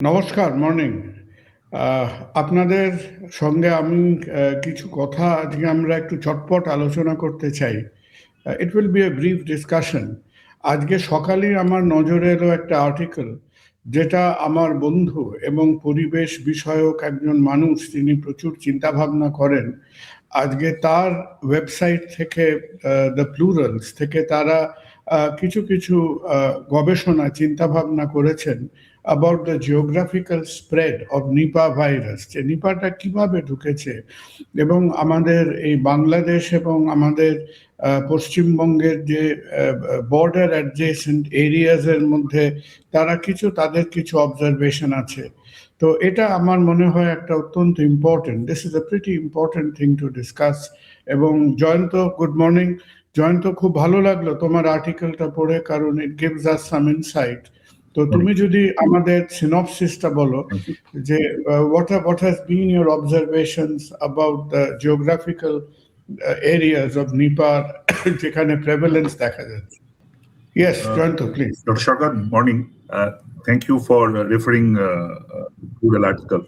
নমস্কার, মর্নিং। আপনাদের সঙ্গে আমি কিছু কথা আজকে আমরা একটু চটপট আলোচনা করতে চাই। It will B a brief discussion. আজকে সকালেই আমার নজরে এলো একটা আর্টিকেল, যেটা আমার বন্ধু এবং পরিবেশ বিষয়ক একজন মানুষ, তিনি প্রচুর চিন্তাভাবনা করেন। আজকে তার ওয়েবসাইট থেকে, দ্য প্লুরালস থেকে, তারা কিছু কিছু গবেষণা চিন্তাভাবনা করেছেন about the geographical spread of Nipah virus, যে নিপাটা কিভাবে ঢুকেছে এবং আমাদের এই বাংলাদেশ এবং আমাদের পশ্চিমবঙ্গের যে বর্ডার অ্যাডজেসেন্ট এরিয়াজের মধ্যে তাদের কিছু অবজারভেশন আছে। তো এটা আমার মনে হয় একটা অত্যন্ত important, this is a pretty important thing to discuss. এবং জয়ন্ত, গুড মর্নিং। জয়ন্ত, খুব ভালো লাগলো তোমার আর্টিকেলটা পড়ে, কারণ it gives us some insight. তো তুমি যদি আমাদের সিনপসিসটা বলো যে what has been your observations about the geographical areas of Nipah যেখানে prevalence দেখা যাচ্ছে। Yes, Jayant, please. Dr. Sarkar, morning. Thank you for referring to the article.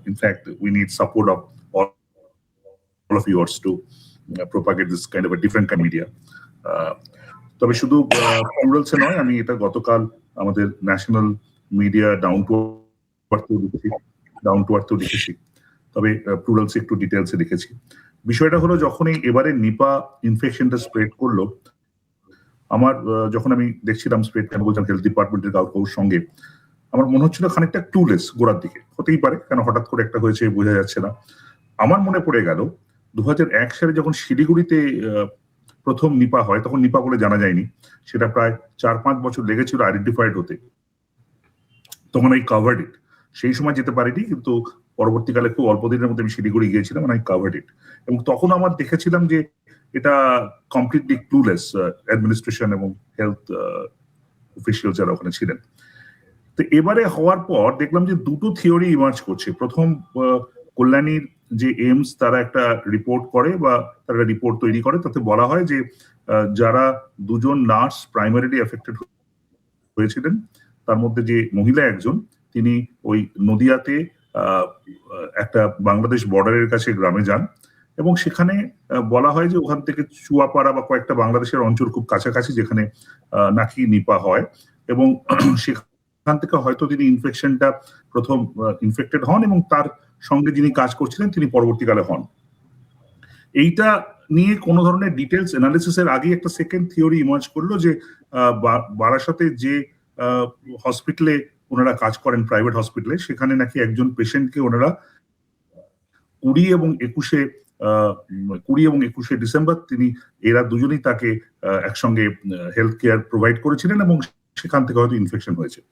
In fact, we need support of all of yours to propagate this kind of a different kind of media. তবে শুধু প্লুরালসে নয়, আমি এটা গতকাল আমাদের national media down to আর্থেও দেখেছি, তবে প্লুরালসে একটু ডিটেলসে দেখেছি। বিষয়টা হলো, যখনই এবারে নিপা ইনফেকশনটা স্প্রেড করলো, আমার যখন আমি দেখছিলাম স্প্রেড কেন বলছিলাম হেলথ ডিপার্টমেন্টের কাউর সঙ্গে, আমার মনে হচ্ছিল খানিকটা ক্লুলেস গোড়ার দিকে। হতেই পারে, কেন হঠাৎ করে একটা হয়েছে বোঝা যাচ্ছে না। আমার মনে পড়ে গেল 2001 সালে যখন শিলিগুড়িতে প্রথম নিপা হয়, তখন নিপা বলে জানা যায়নি, সেটা প্রায় 4-5 বছর লেগেছিল আইডেন্টিফাইড হতে। তখন আই কাভার্ড ইট, সেই সময় যেতে পারিনি, কিন্তু পরবর্তীকালে খুব অল্প দিনের মধ্যে আমি শিলিগুড়ি গিয়েছিলাম, আই কাভার্ড ইট। এবং তখন আমার দেখেছিলাম যে এটা কমপ্লিটলি ক্লুলেস অ্যাডমিনিস্ট্রেশন এবং হেলথ অফিসিয়াল যারা ওখানে ছিলেন। তো এবারে হওয়ার পর দেখলাম যে দুটো থিওরি ইমার্জ করছে। প্রথম, কল্যাণীর যে এইমস তারা একটা রিপোর্ট করে বা তারা রিপোর্ট তৈরি করে, তাতে বলা হয় যে যারা দুজন নার্স প্রাইমারিলি এফেক্টেড হয়েছিলেন, তার মধ্যে যে মহিলা একজন, তিনি ওই নদিয়াতে একটা বাংলাদেশ বর্ডারের কাছে গ্রামে যান, এবং সেখানে বলা হয় যে ওখান থেকে চুয়াপাড়া বা কয়েকটা বাংলাদেশের অঞ্চল খুব কাছাকাছি, যেখানে নাকি নিপা হয়, এবং সেখান থেকে হয়তো তিনি ইনফেকশনটা প্রথম ইনফেক্টেড হন, এবং তার সঙ্গে যিনি কাজ করছিলেন তিনি পরবর্তীকালে হন। এইটা নিয়ে কোনো ধরনের ডিটেলস অ্যানালিসিসের আগে একটা সেকেন্ড থিওরি ইমার্জ করলো যে বারাসাতে যে হসপিটালে ওনারা কাজ করেন, প্রাইভেট হসপিটালে, সেখানে নাকি একজন পেশেন্টকে ওনারা 20 এবং 21শে ডিসেম্বর এরা দুজনেই তাকে একসঙ্গে হেলথ কেয়ার প্রোভাইড করেছিলেন, এবং সেখান থেকে হয়তো ইনফেকশন হয়েছে।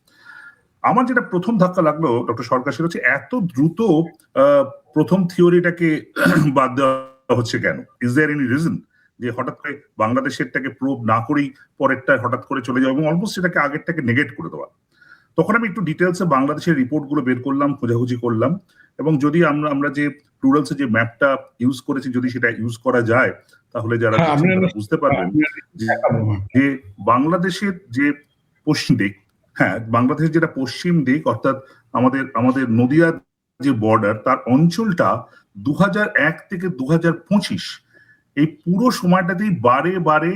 আমার যেটা প্রথম ধাক্কা লাগলো ডক্টর সরকার, সেটা হচ্ছে এত দ্রুত প্রথম থিওরিটাকে বাদ দেওয়া হচ্ছে কেন? ইজ দেয়ার এনি রিজন যে হঠাৎ করে বাংলাদেশেরটাকে প্রুভ না করেই পরেরটা হঠাৎ করে চলে যাওয়া, এবং অলমোস্ট সেটাকে আগেরটাকে নেগেট করে দেওয়া? তখন আমি একটু ডিটেলসে বাংলাদেশের রিপোর্টগুলো বের করলাম, খোঁজাখুঁজি করলাম, এবং যদি আমরা যে প্লুরালসে যে ম্যাপটা ইউজ করেছি, যদি সেটা ইউজ করা যায়, তাহলে যারা বুঝতে পারবেন যে বাংলাদেশের যে পশ্চিম দিক, বাংলাদেশের যেটা পশ্চিম দিক, অর্থাৎ আমাদের নদিয়ার যে বর্ডার, তার অঞ্চলটা 2001 থেকে 2025 এই পুরো সময়টাতেই বারে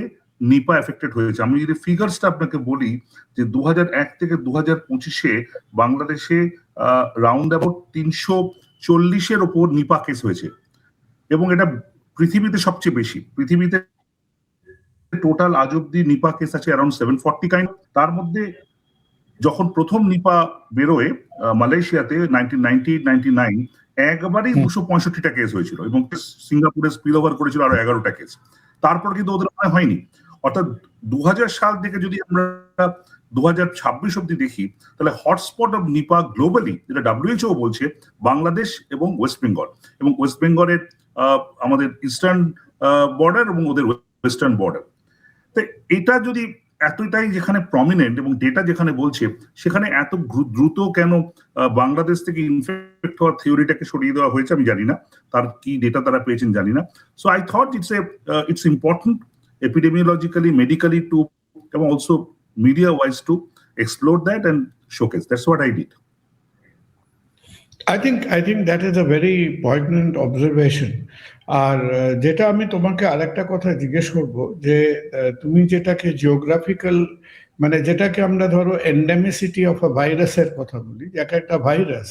নিপা এফেক্টেড হয়েছে। আমি যদি ফিগারসটা আপনাকে বলি, যে 2001 থেকে 2025-এ বাংলাদেশে রাউন্ড অ্যাবাউট 340-এর ওপর নিপা কেস হয়েছে, এবং এটা পৃথিবীতে সবচেয়ে বেশি। পৃথিবীতে টোটাল আজ অব্দি নিপা কেস আছে অ্যারাউন্ড 740 কাইন্ড। তার মধ্যে যখন প্রথম নিপা বেরোয় মালয়েশিয়াতে 1998-99, একবারই 265টা কেস হয়েছিল, এবং সিঙ্গাপুরে স্পিল ওভার করেছিল আরো 11টা কেস। তারপর কিন্তু ওদের হয়নি। অর্থাৎ 2000 সাল থেকে যদি আমরা 2026 অব্দি দেখি, তাহলে হটস্পট অফ নিপা গ্লোবালি, যেটা WHO বলছে, বাংলাদেশ এবং ওয়েস্ট বেঙ্গল, এবং ওয়েস্ট বেঙ্গলের আমাদের ইস্টার্ন বর্ডার এবং ওদের ওয়েস্টার্ন বর্ডার। তো এটা যদি এতটাই যেখানে প্রমিনেন্ট এবং ডেটা যেখানে বলছে, সেখানে এত দ্রুত কেন বাংলাদেশ থেকে ইনফেক্ট হওয়ার থিওরিটাকে সরিয়ে দেওয়া হয়েছে আমি জানি না, তার কি ডেটা তারা পেয়েছেন জানি না। So I thought it's important epidemiologically, medically to, and also media wise to explore that and showcase. That's what I did. I think that is a very poignant observation. আর যেটা আমি তোমাকে আরেকটা কথা জিজ্ঞেস করব যে তুমি যেটাকে জিওগ্রাফিক্যাল মানে যেটাকে আমরা ধরো এন্ডেমিসিটি অফ আ ভাইরাসের কথা বলি, এক একটা ভাইরাস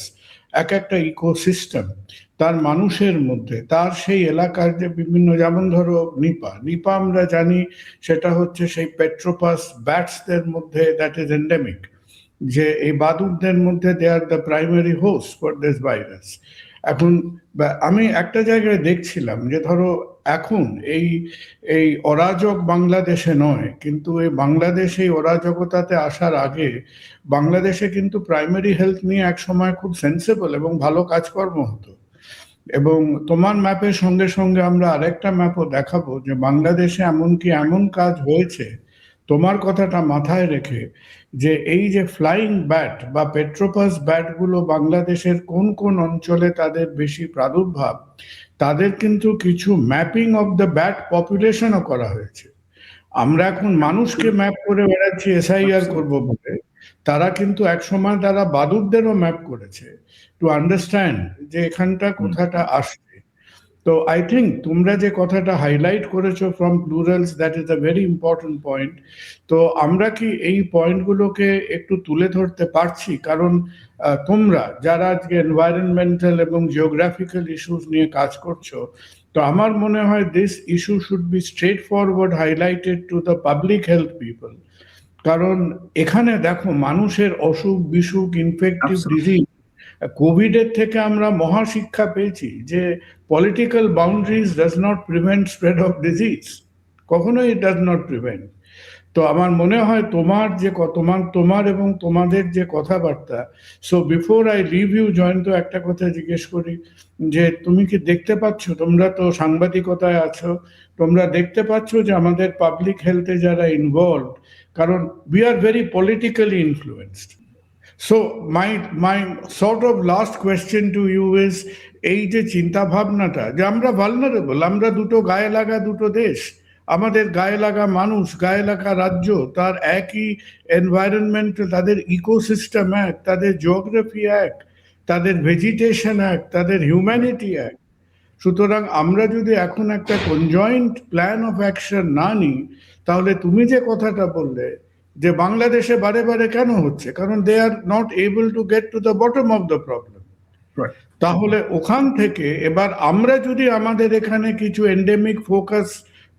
এক একটা ইকোসিস্টেম তার মানুষের মধ্যে তার সেই এলাকার যে বিভিন্ন, যেমন ধরো নিপা নিপা আমরা জানি সেটা হচ্ছে সেই পেট্রোপাস ব্যাটসদের মধ্যে দ্যাট ইজ এন্ডেমিক, যে এই বাদুড়দের মধ্যে they are the primary host for this virus. এখন আমি একটা জায়গায় দেখছিলাম যে ধরো এখন এই এই অরাজক বাংলাদেশে নয়, কিন্তু এই বাংলাদেশ এই অরাজকতাতে আসার আগে বাংলাদেশে কিন্তু প্রাইমারি হেলথ নিয়ে এক সময় খুব সেন্সেবল এবং ভালো কাজকর্ম হতো। এবং তোমার ম্যাপের সঙ্গে সঙ্গে আমরা আরেকটা ম্যাপও দেখাবো যে বাংলাদেশে এমনকি এমন কাজ হয়েছে তোমার কথাটা মাথায় রেখে, যে এই যে ফ্লাইং ব্যাট বা পেট্রোপাস ব্যাটগুলো বাংলাদেশের কোন কোন অঞ্চলে তাদের বেশি প্রাদুর্ভাব, তাদের কিন্তু কিছু ম্যাপিং অফ দ্য ব্যাট পপুলেশনও করা হয়েছে। আমরা এখন মানুষকে ম্যাপ করে বেড়াচ্ছি এসআইআর করবো বলে, তারা কিন্তু এক সময় তারা বাদুড়দেরও ম্যাপ করেছে টু আন্ডারস্ট্যান্ড যে এখানটা কোথাটা আসছে। তো আই থিঙ্ক তোমরা যে কথাটা হাইলাইট করেছো from plurals, that is a very important point. তো আমরা কি এই পয়েন্টগুলোকে একটু তুলে ধরতে পারছি? কারণ তোমরা যারা আজকে এনভায়রনমেন্টাল এবং জিওগ্রাফিক্যাল ইস্যুস নিয়ে কাজ করছো, তো আমার মনে হয় this issue should be straight forward highlighted to the public health people. কারণ এখানে দেখো মানুষের অসুখ বিসুখ ইনফেক্টিভ ডিজিজ, কোভিডের থেকে আমরা মহাশিক্ষা পেয়েছি যে political boundaries does not prevent spread of disease, কখনোই ইট ডাজ নট প্রিভেন্ট। তো আমার মনে হয় তোমার যে তোমার এবং তোমাদের যে কথাবার্তা, so before I leave you Jayanta, একটা কথা জিজ্ঞেস করি যে তুমি কি দেখতে পাচ্ছ, তোমরা তো সাংবাদিকতায় আছো, তোমরা দেখতে পাচ্ছ যে আমাদের পাবলিক হেলথে যারা ইনভলভ, কারণ we are very politically influenced. So my sort of last question to you is, এই যে চিন্তা ভাবনাটা যে আমরা ভালনারেবল, আমরা দুটো গায়ে লাগা দুটো দেশ, আমাদের গায়ে লাগা মানুষ, গায়ে লাগা রাজ্য, তার একই এনভায়রনমেন্ট, তাদের ইকোসিস্টেম এক, তাদের জিওগ্রাফি এক, তাদের ভেজিটেশন এক, তাদের হিউম্যানিটি এক। সুতরাং আমরা যদি এখন একটা কনজয়েন্ট প্ল্যান অফ অ্যাকশন না নিই, তাহলে তুমি যে কথাটা বললে যে বাংলাদেশে বারে বারে কেন হচ্ছে, কারণ they are not able to get to the bottom of the problem. তাহলে ওখান থেকে এবার আমরা যদি আমাদের এখানে কিছু এন্ডেমিক ফোকাস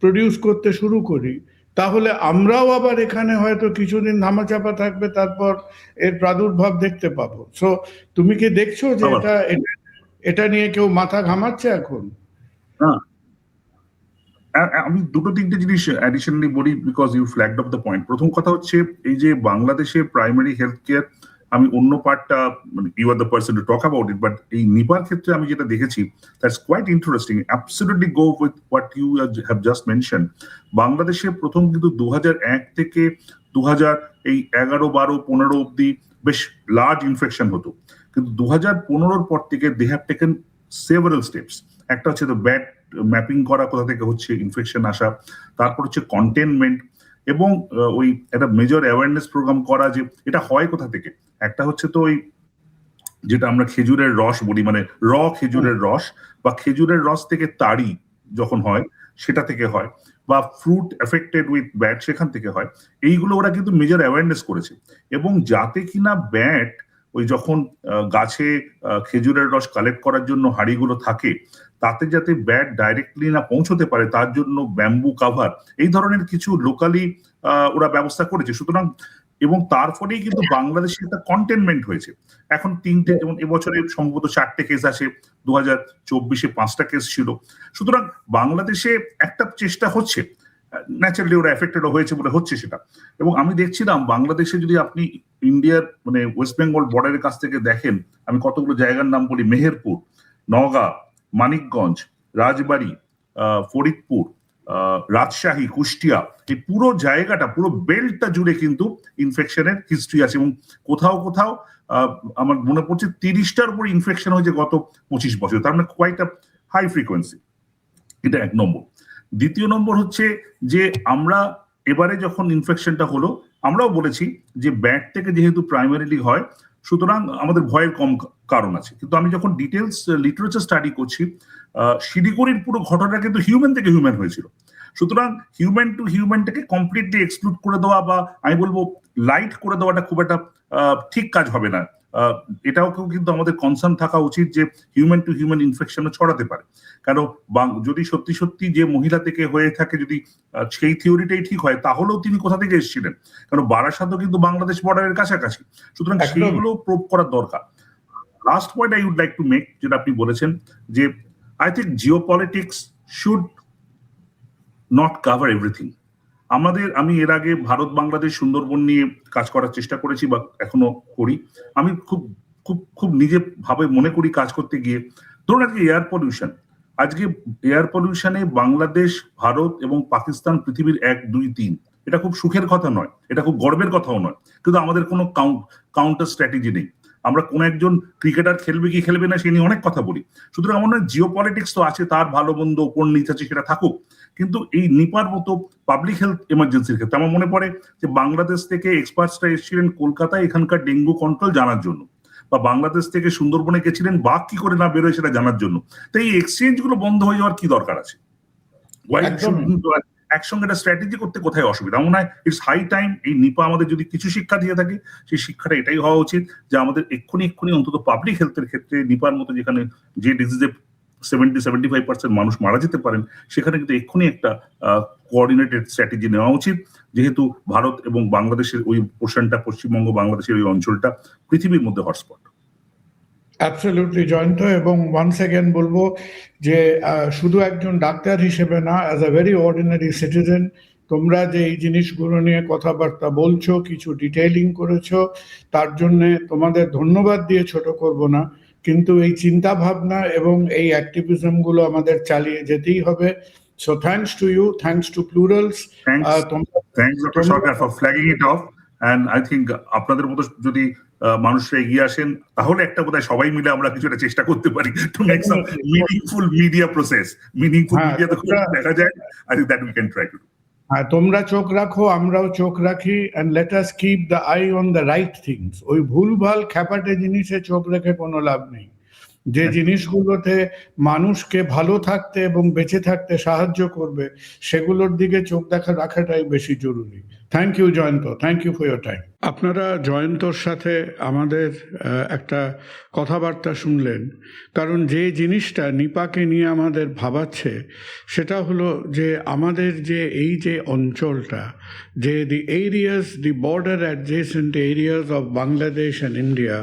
প্রডিউস করতে শুরু করি, তাহলে আমরাও আবার এখানে হয়তো কিছুদিন ধামাচাপা থাকবে, তারপর এর প্রাদুর্ভাব দেখতে পাবো। সো তুমি কি দেখছো যে এটা নিয়ে কেউ মাথা ঘামাচ্ছে এখন? আমি দুটো তিনটে জিনিস অ্যাডিশনালি বলি, because you flagged of the point. প্রথম কথা হচ্ছে এই যে বাংলাদেশে প্রাইমারি হেলথ কেয়ার, আমি অন্য পার্টটা, you are the person to talk about it, but এই নিপার ক্ষেত্রে আমি যেটা দেখেছি that's quite interesting. Absolutely go with what you have just mention. বাংলাদেশে প্রথম কিন্তু 2001 থেকে 2011, 12, 15 অব্দি বেশ লার্জ ইনফেকশন হতো, কিন্তু 2015 পর থেকে they have taken several steps. একটা হচ্ছে তো ব্যাট ম্যাপিং করা, কোথা থেকে হচ্ছে ইনফেকশন আসা, তারপর হচ্ছে কন্টেনমেন্ট, এবং ওই একটা মেজর অ্যাওয়ারনেস প্রোগ্রাম করা যে এটা হয় কোথা থেকে। একটা হচ্ছে তো ওই যেটা আমরা খেজুরের রস বলি, মানে র খেজুরের রস বা খেজুরের রস থেকে তাড়ি যখন হয় সেটা থেকে হয়, বা ফ্রুট এফেক্টেড উইথ ব্যাট সেখান থেকে হয়। এইগুলো ওরা কিন্তু মেজর অ্যাওয়ারনেস করেছে, এবং যাতে কিনা ব্যাট ওই যখন গাছে খেজুরের রস কালেক্ট করার জন্য হাঁড়িগুলো থাকে, তাতে যাতে ব্যাট ডাইরেক্টলি না পৌঁছতে পারে তার জন্য ব্যাম্বু কাভার, এই ধরনের কিছু লোকালি ওরা ব্যবস্থা করেছে। সুতরাং এবং তার ফলেই কিন্তু বাংলাদেশে একটা কন্টেনমেন্ট হয়েছে। এখন 3টে, যেমন এবছরে সম্ভবত 4টে কেস আছে, 2024-এ 5টা কেস ছিল। সুতরাং বাংলাদেশে একটা চেষ্টা হচ্ছে, ন্যাচারালি ওরা এফেক্টেড হয়েছে বলে হচ্ছে সেটা। এবং আমি দেখছিলাম বাংলাদেশে যদি আপনি ইন্ডিয়ার মানে ওয়েস্ট বেঙ্গল বর্ডারের কাছ থেকে দেখেন, আমি কতগুলো জায়গার নাম বলি, মেহেরপুর, নওগাঁ, মানিকগঞ্জ, রাজবাড়ী, ফরিদপুর, রাজশাহী, কুষ্টিয়া, এই পুরো জায়গাটা, পুরো বেল্টটা জুড়ে কিন্তু ইনফেকশনের হিস্ট্রি আছে। এবং কোথাও কোথাও আমার মনে পড়ছে 30টার উপর ইনফেকশন হয়েছে গত 25 বছর, তার মানে কোয়াইট আ হাই ফ্রিকোয়েন্সি। এটা 1 নম্বর। দ্বিতীয় নম্বর হচ্ছে যে আমরা এবারে যখন ইনফেকশনটা হলো, আমরাও বলেছি যে ব্যাট থেকে যেহেতু প্রাইমারিলি হয়, সুতরাং আমাদের ভয়ের কম কারণ আছে। কিন্তু আমি যখন ডিটেলস লিটারেচার স্টাডি করছি, শিলিগুড়ির পুরো ঘটনা কিন্তু হিউম্যান থেকে হিউম্যান হয়েছিল। সুতরাং হিউম্যান টু হিউম্যানটাকে কমপ্লিটলি এক্সক্লুড করে দেওয়া বা আমি বলবো লাইট করে দেওয়াটা খুব একটা ঠিক কাজ হবে না। এটাও কিন্তু আমাদের কনসার্ন থাকা উচিত যে হিউম্যান টু হিউম্যান ইনফেকশনও ছড়াতে পারে। কারণ যদি সত্যি সত্যি যে মহিলা থেকে হয়ে থাকে, যদি সেই থিওরিটাই ঠিক হয়, তাহলেও তিনি কোথা থেকে এসেছিলেন, কারণ বারাসাতও কিন্তু বাংলাদেশ বর্ডারের কাছাকাছি। সুতরাং সেইগুলো প্রুভ করার দরকার। Last point I would like to make, যেটা আপনি বলেছেন যে I think geopolitics should not cover everything. আমি এর আগে ভারত বাংলাদেশ সুন্দরবন নিয়ে কাজ করার চেষ্টা করেছি বা এখনো করি। আমি খুব খুব খুব নিজে ভাবে মনে করি কাজ করতে গিয়ে, ধরুন আজকে এয়ার পলিউশন, আজকে এয়ার পলিউশনে বাংলাদেশ, ভারত এবং পাকিস্তান পৃথিবীর 1, 2, 3। এটা খুব সুখের কথা নয়, এটা খুব গর্বের কথাও নয়, কিন্তু আমাদের কোনো কাউন্টার স্ট্র্যাটেজি নেই। আমরা কোন একজন ক্রিকেটার খেলবে কি খেলবে না সে নিয়ে অনেক কথা বলি। সুতরাং আমার মনে হয় জিও পলিটিক্স তো আছে, তার ভালো মন্দ উপর নিচ আছে, সেটা থাকুক, কিন্তু এই নিপার মতো পাবলিক হেলথ এমার্জেন্সির ক্ষেত্রে আমার মনে পড়ে যে বাংলাদেশ থেকে এক্সপার্টসরা এসেছিলেন কলকাতায় এখানকার ডেঙ্গু কন্ট্রোল জানার জন্য, বা বাংলাদেশ থেকে সুন্দরবনে গেছিলেন বাঘ কি করে না বেরোয় সেটা জানার জন্য। তো এই এক্সচেঞ্জ গুলো বন্ধ হয়ে যাওয়ার কি দরকার আছে? একসঙ্গে একটা স্ট্র্যাটেজি করতে কোথায় অসুবিধা? মনে হয় ইটস হাই টাইম এই নিপা আমাদের যদি কিছু শিক্ষা দিয়ে থাকে, সেই শিক্ষাটা এটাই হওয়া উচিত যে আমাদের এক্ষুনি অন্তত পাবলিক হেলথের ক্ষেত্রে নিপার মতো যেখানে যে ডিজিজে 70-75% মানুষ মারা যেতে পারেন, সেখানে কিন্তু এক্ষুনি একটা কোঅর্ডিনেটেড স্ট্র্যাটেজি নেওয়া উচিত, যেহেতু ভারত এবং বাংলাদেশের ওই পোর্শনটা, পশ্চিমবঙ্গ বাংলাদেশের ওই অঞ্চলটা পৃথিবীর মধ্যে হটস্পট। অ্যাবসলিউটলি জয়ন্ত, এবং ওয়ান্স অ্যাগেন বলবো যে শুধু একজন ডাক্তার হিসেবে না, as a very ordinary citizen, তোমরা যে এই জিনিসগুলো নিয়ে কথাবার্তা বলছো, কিছু ডিটেইলিং করেছো, তার জন্য তোমাদের ধন্যবাদ দিয়ে ছোট করব না। কিন্তু এই চিন্তা ভাবনা এবং এই অ্যাক্টিভিজম গুলো আমাদের চালিয়ে যেতেই হবে। So thanks to you, thanks to Plurals. Thanks doctor Sarkar for flagging it off. And I think আপনাদের মতো যদি মানুষরা এগিয়ে আসেন, তাহলে একটা বোধহয় সবাই মিলে আমরা কিছু একটা চেষ্টা করতে পারি to make some meaningful media process. Meaningful media তো দেখা যায়, I think that we can try to do. হ্যাঁ, তোমরা চোখ রাখো, আমরাও চোখ রাখি, and let us keep the eye on the right things. ওই ভুলভাল খ্যাপাটে জিনিসে চোখ রেখে কোনো লাভ নেই। যে জিনিসগুলোতে মানুষকে ভালো থাকতে এবং বেঁচে থাকতে সাহায্য করবে, সেগুলোর দিকে চোখ রাখাটাই বেশি জরুরি। Thank you Jayanta, thank you for your time. আপনারা জয়ন্তর সাথে আমাদের একটা কথাবার্তা শুনলেন, কারণ যে জিনিসটা নিপাকে নিয়ে আমাদের ভাবাচ্ছে সেটা হলো যে আমাদের যে এই যে অঞ্চলটা, যে দি border adjacent areas of Bangladesh and India,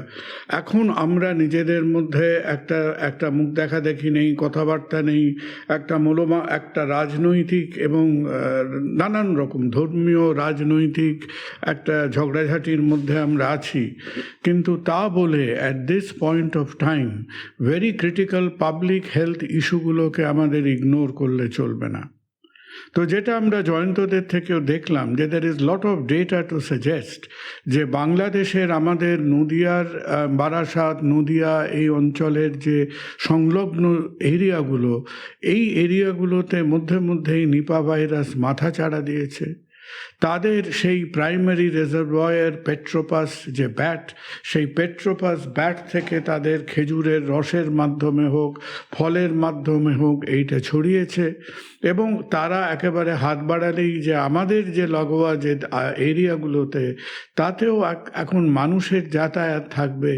এখন আমরা নিজেদের মধ্যে একটা মুখ দেখা দেখি নেই, কথাবার্তা নেই, একটা রাজনৈতিক এবং নানান রকম ধর্মীয় রাজনৈতিক একটা ঝগড়াঝাটির মধ্যে আমরা আছি। কিন্তু তা বলে at this point of time very critical public health ইস্যুগুলোকে আমাদের ইগনোর করলে চলবে না। তো যেটা আমরা জয়ন্তদের থেকেও দেখলাম যে there is lot of data to suggest যে বাংলাদেশের আমাদের নদিয়ার বারাসাত, নদিয়া এই অঞ্চলের যে সংলগ্ন এরিয়াগুলো, এই এরিয়াগুলোতে মধ্যেই নিপা ভাইরাস মাথা চাড়া দিয়েছে। তাদের সেই প্রাইমারি রিজার্ভয়ার পেট্রোপাস যে ব্যাট, সেই পেট্রোপাস ব্যাট থেকে তাদের খেজুরের রসের মাধ্যমে হোক, ফলের মাধ্যমে হোক, এইটা ছড়িয়েছে। এবং তারা একেবারে হাত বাড়ালেই যে আমাদের যে লাগোয়া যে এরিয়াগুলোতে, তাতেও এখন মানুষের যাতায়াত থাকবে।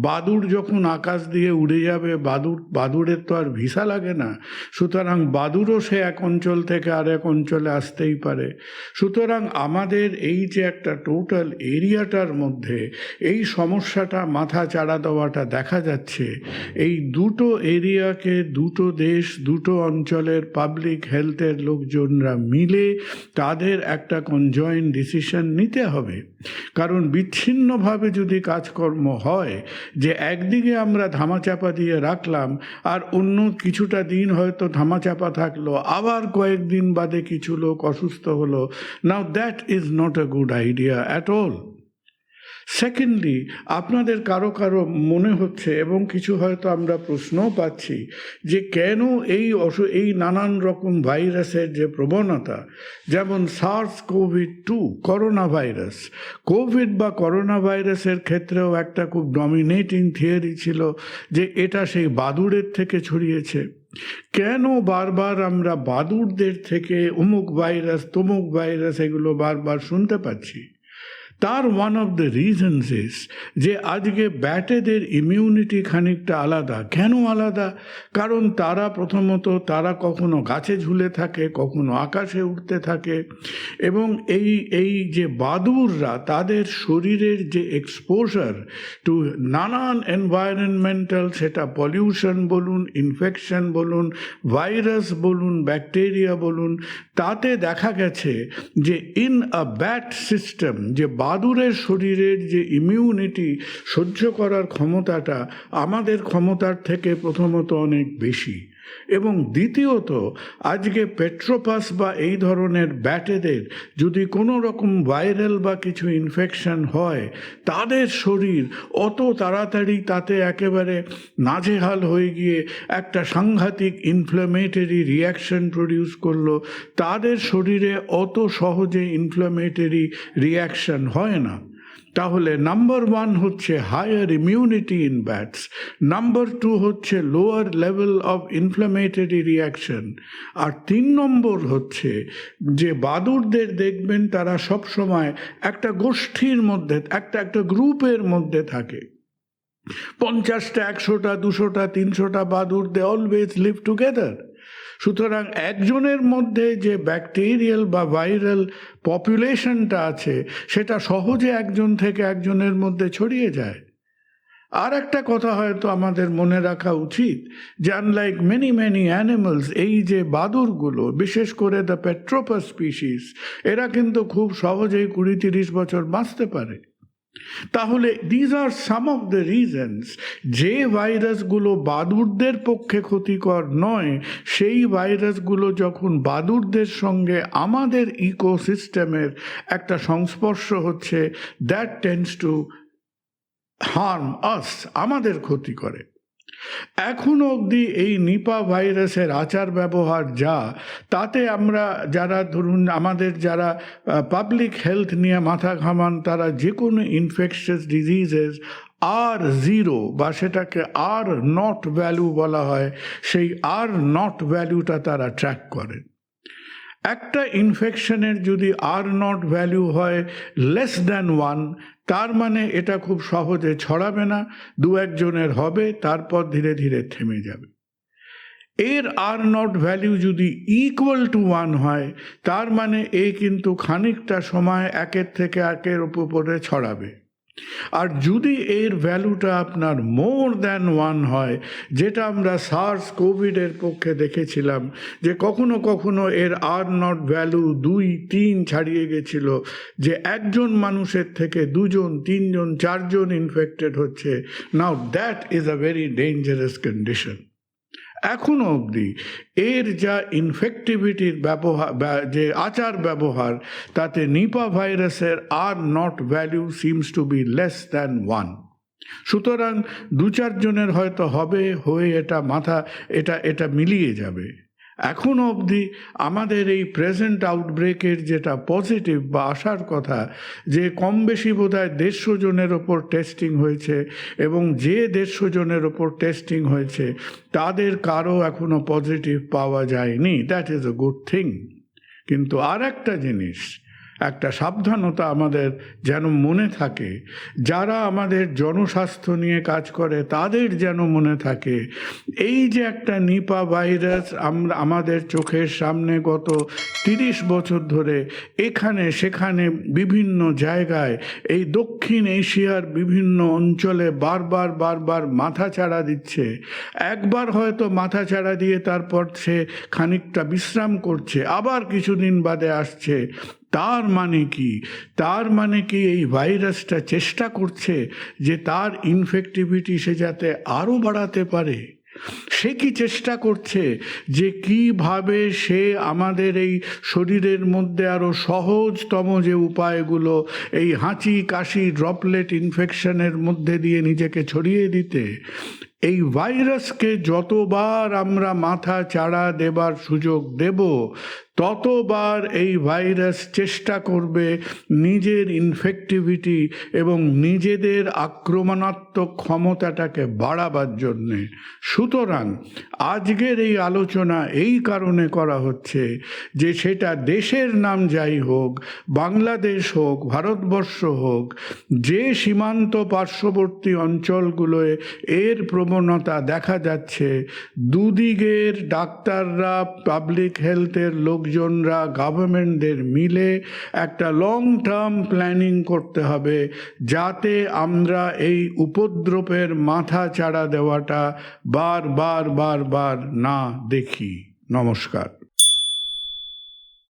বাদুড় যখন আকাশ দিয়ে উড়ে যাবে, বাদুড়ের তো আর ভিসা লাগে না, সুতরাং বাদুড়ও সে এক অঞ্চল থেকে আরেক অঞ্চলে আসতেই পারে। সুতরাং আমাদের এই যে একটা টোটাল এরিয়াটার মধ্যে এই সমস্যাটা মাথা চাড়া দেওয়াটা দেখা যাচ্ছে, এই দুটো এরিয়াকে দুটো দেশ, দুটো অঞ্চলের পাবলিক হেলথের লোকজনরা মিলে তাদের একটা কনজয়েন্ট ডিসিশন নিতে হবে। কারণ বিচ্ছিন্নভাবে যদি কাজকর্ম হয়, যে একদিকে আমরা ধামাচাপা দিয়ে রাখলাম আর অন্য কিছুটা দিন হয়তো ধামাচাপা থাকলো, আবার কয়েকদিন বাদে কিছু লোক অসুস্থ হলো, now that is not a good idea at all. Secondly, আপনাদের কারো কারো মনে হচ্ছে এবং কিছু হয়তো আমরা প্রশ্নও পাচ্ছি যে কেন এই নানান রকম ভাইরাসের যে প্রবণতা, যেমন SARS-CoV-2 করোনা ভাইরাস, কোভিড বা করোনা ভাইরাসের ক্ষেত্রেও একটা খুব ডমিনেটিং থিওরি ছিল যে এটা সেই বাদুড়ের থেকে ছড়িয়েছে। কেন বারবার আমরা বাদুড়দের থেকে অমুক ভাইরাস তমুক ভাইরাস এগুলো বারবার শুনতে পাচ্ছি? তার one of the reasons is যে আজকে ব্যাটেদের ইমিউনিটি খানিকটা আলাদা। কেন আলাদা? কারণ তারা কখনো গাছে ঝুলে থাকে, কখনো আকাশে উঠতে থাকে, এবং এই যে বাদুড়রা তাদের শরীরের যে এক্সপোজার টু নানান এনভায়রনমেন্টাল, সেটা পলিউশন বলুন, ইনফেকশন বলুন, ভাইরাস বলুন, ব্যাকটেরিয়া বলুন, তাতে দেখা গেছে যে ইন আ ব্যাট সিস্টেম যে বাদুড়ের শরীরের যে ইমিউনিটি সহ্য করার ক্ষমতাটা আমাদের ক্ষমতার থেকে প্রথমত অনেক বেশি, এবং দ্বিতীয়ত আজকে পেট্রোপাস বা এই ধরনের ব্যাটেদের যদি কোনো রকম ভাইরাল বা কিছু ইনফেকশন হয়, তাদের শরীর অত তাড়াতাড়ি তাতে একেবারে নাজেহাল হয়ে গিয়ে একটা সাংঘাতিক ইনফ্ল্যামেটরি রিয়াকশন প্রডিউস করলো। তাদের শরীরে অত সহজে ইনফ্ল্যামেটরি রিয়াকশন হয় না। তাহলে নাম্বার 1 হচ্ছে higher immunity in bats, number 2 হচ্ছে lower level of inflammatory reaction, আর 3 নম্বর হচ্ছে যে বাদুড়দের দেখবেন তারা সবসময় একটা গোষ্ঠীর মধ্যে, একটা গ্রুপের মধ্যে থাকে। 50টা 100টা 200টা 300টা বাদুড়, দে অলওয়েজ লিভ টুগেদার। সুতরাং একজনের মধ্যে যে ব্যাকটেরিয়াল বা ভাইরাল পপুলেশনটা আছে সেটা সহজে একজন থেকে একজনের মধ্যে ছড়িয়ে যায়। আর একটা কথা হয়তো আমাদের মনে রাখা উচিত যে আনলাইক মেনি অ্যানিমালস, এই যে বাদুড়গুলো, বিশেষ করে দ্য পেট্রোপাস স্পিসিস, এরা কিন্তু খুব সহজেই 20-30 বছর বাঁচতে পারে। তাহলে these are some of the reasons যে ভাইরাসগুলো বাদুড়দের পক্ষে ক্ষতিকর নয়, সেই ভাইরাসগুলো যখন বাদুড়দের সঙ্গে আমাদের ইকোসিস্টেমের একটা সংস্পর্শ হচ্ছে, দ্যাট টেন্ডস টু হার্ম আস, আমাদের ক্ষতি করে। এখনো অবধি এই নিপা ভাইরাসের আচার ব্যবহার যা, তাতে আমরা যারা ধরুন আমাদের যারা পাবলিক হেলথ নিয়ে মাথা ঘামান, তারা যে কোনো ইনফেকশাস ডিজিজেস R0 বা সেটাকে R0 ভ্যালু বলা হয়, সেই R0 ভ্যালুটা তারা ট্র্যাক করেন। একটা ইনফেকশনের যদি R0 ভ্যালু হয় লেস দ্যান 1, তার মানে এটা খুব সহজে ছড়াবে না, 2-1 জনের হবে, তারপর ধীরে ধীরে থেমে যাবে। এর R0 ভ্যালু যদি ইকুয়াল টু 1 হয়, তার মানে কিন্তু খানিকটা সময় একের থেকে একের উপরে ছড়াবে। আর যদি এর ভ্যালুটা আপনার মোর দ্যান 1 হয়, যেটা আমরা SARS-CoV-এর পক্ষে দেখেছিলাম যে কখনো কখনো এর R0 ভ্যালু 2-3 ছাড়িয়ে গেছিল, যে একজন মানুষের থেকে 2 জন 3 জন 4 জন ইনফেক্টেড হচ্ছে, now that is a very dangerous condition. এখনো অবধি এর যা ইনফেক্টিভিটির ব্যবহার, যে আচার ব্যবহার, তাতে নিপা ভাইরাসের R0 value seems to be less than 1। সুতরাং 2-4 জনের হয়তো হয়ে এটা মিলিয়ে যাবে। এখনো অবধি আমাদের এই প্রেজেন্ট আউটব্রেকের যেটা পজিটিভ বা আসার কথা, যে কম বেশি বোধহয় 150 জনের ওপর টেস্টিং হয়েছে, এবং যে 150 জনের ওপর টেস্টিং হয়েছে তাদের কারো এখনো পজিটিভ পাওয়া যায়নি। That is a good thing. কিন্তু আর একটা জিনিস, একটা সাবধানতা আমাদের যেন মনে থাকে, যারা আমাদের জনস্বাস্থ্য নিয়ে কাজ করে তাদের যেন মনে থাকে, এই যে একটা নিপা ভাইরাস আমাদের চোখের সামনে গত 30 বছর ধরে এখানে সেখানে বিভিন্ন জায়গায়, এই দক্ষিণ এশিয়ার বিভিন্ন অঞ্চলে বারবার মাথা চাড়া দিচ্ছে। একবার হয়তো মাথা চাড়া দিয়ে তারপর সে খানিকটা বিশ্রাম করছে, আবার কিছুদিন বাদে আসছে। তার মানে কি এই ভাইরাসটা চেষ্টা করছে যে তার ইনফেক্টিভিটি সে যাতে আরও বাড়াতে পারে। সে কি চেষ্টা করছে যে কিভাবে সে আমাদের এই শরীরের মধ্যে আরও সহজতম যে উপায়গুলো এই হাঁচি কাশি ড্রপলেট ইনফেকশনের মধ্যে দিয়ে নিজেকে ছড়িয়ে দিতে, এই ভাইরাসকে যতবার আমরা মাথা চাড়া দেবার সুযোগ দেব ততবার এই ভাইরাস চেষ্টা করবে নিজের ইনফেক্টিভিটি এবং নিজেদের আক্রমণাত্মক ক্ষমতাটাকে বাড়াবার জন্যে। সুতরাং আজকের এই আলোচনা এই কারণে করা হচ্ছে যে সেটা দেশের নাম যাই হোক, বাংলাদেশ হোক, ভারতবর্ষ হোক, যে সীমান্ত পার্শ্ববর্তী অঞ্চলগুলোয় এর প্রবণতা দেখা যাচ্ছে, দুদিকের ডাক্তাররা, পাবলিক হেলথের লোকজনরা, গভর্নমেন্টদের মিলে একটা লং টার্ম প্ল্যানিং করতে হবে যাতে আমরা এই উপদ্রবের মাথা চাড়া দেওয়াটা বার বার বার বার না দেখি। নমস্কার।